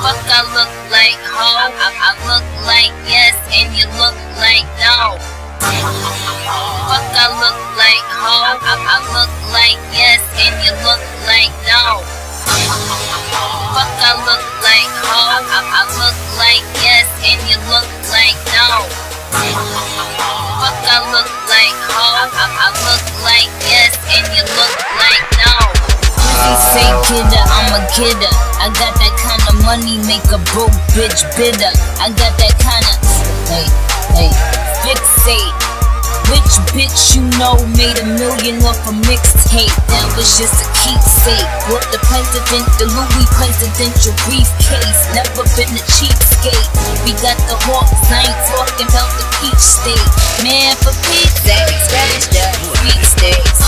Fuck, I look like ho, I look like yes, and you look like no. Fuck, I look like ho, I look like yes, and you look like no. Fuck, I look like ho, I look like yes, and you look like no. Fuck, I look like ho, I look like yes, and you look like no. They say kidda, I'm a kidda. I got that kind of money, make a broke bitch bitter. I got that kind of, fixate. Which bitch you know made $1 million off a mixtape? That was just a keepsake. Bought the president, the Louis presidential briefcase. Never been a cheapskate. We got the hawks, I ain't talking about the peach state. Man, for Pete's sakes, that's just sweepstakes.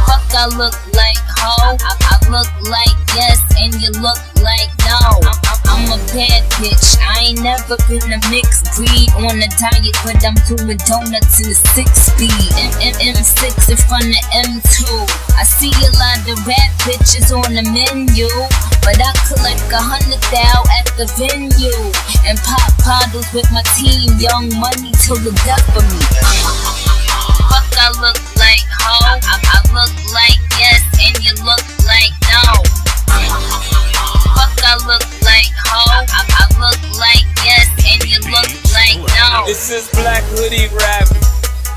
Fuck, I look like ho, I look like yes, and you look like no. I'm a bad bitch, I ain't never been a mixed breed. On a diet, but I'm doing donuts in the 6-speed. M6 in front of M2. I see a lot of rap bitches on the menu, but I collect 100,000 at the venue and pop bottles with my team. Young Money till the death of me. Fuck, I look like ho, I look like yes, and you look like no. Fuck, I look like ho, I look like yes, and you look like no. This is Black Hoodie rap.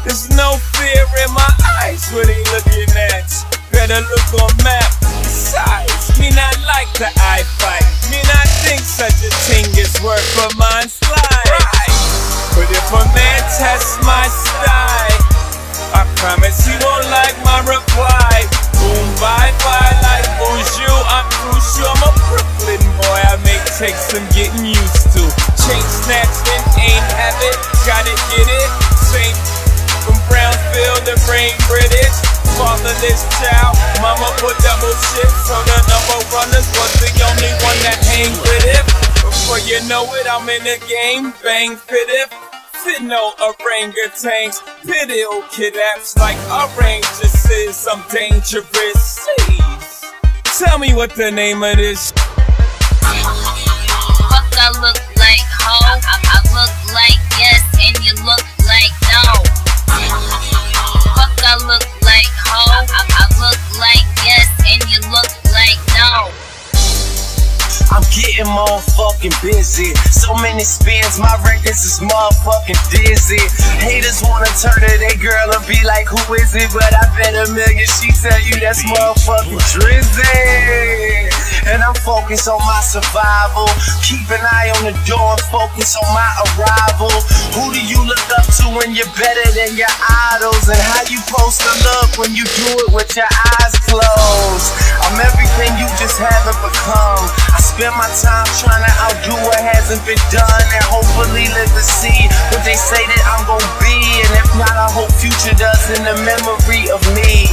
There's no fear in my eyes when they looking at you. Better look on map. Besides, me not like the eye fight. Me not think such a thing is worth for mine slide. But if a man tests my style, I promise he won't like my reply. Boom, bye, bye, like bonjour. I'm crucial, I'm a Brooklyn boy. I may take some getting used to. Chain snatching, ain't have it, gotta get it. Same from Brownsville to Brain British. Fatherless child, mama put double shit. So the number runners was the only one that hang with it. Before you know it, I'm in the game, bang, fit it. No orangutans, pity old kidnaps like oranges. I'm dangerous. Please, tell me what the name of this. Fuck, I look like ho, I look like yes, and you look like no. Fuck, I look like ho, I look like yes, and you look like no. I'm getting motherfucking busy. So many spins, my records is motherfucking dizzy. Haters wanna turn to their girl and be like, who is it? But I bet $1 million she tell you that's motherfucking Drizzy. And I'm focused on my survival. Keep an eye on the door and focus on my arrival. Who do you look up to when you're better than your idols? And how you supposed to look when you do it with your eyes closed? I'm everything you just haven't become. I spend my time trying to outdo what hasn't been done, and hopefully live to see what they say that I'm gon' be. And if not, I hope future does in the memory of me.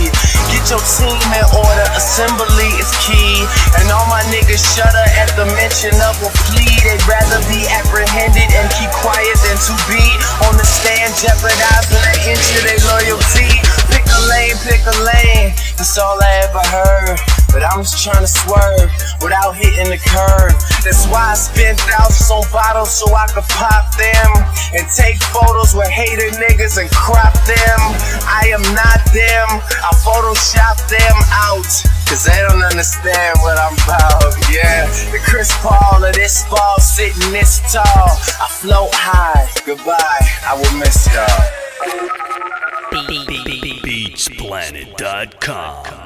Get your team in order, assembly is key. And all my niggas shudder at the mention of a plea. They'd rather be apprehended and keep quiet than to be on the stand jeopardizing an inch of their loyalty. Pick a lane, that's all I ever heard. But I'm just trying to swerve without hitting the curb. That's why I spend thousands on bottles so I could pop them and take photos with hater niggas and crop them. I am not them, I Photoshop them out, cause they don't understand what I'm about. Yeah, the Chris Paul of this ball sitting this tall. I float high, goodbye, I will miss y'all. Beatsplanet.com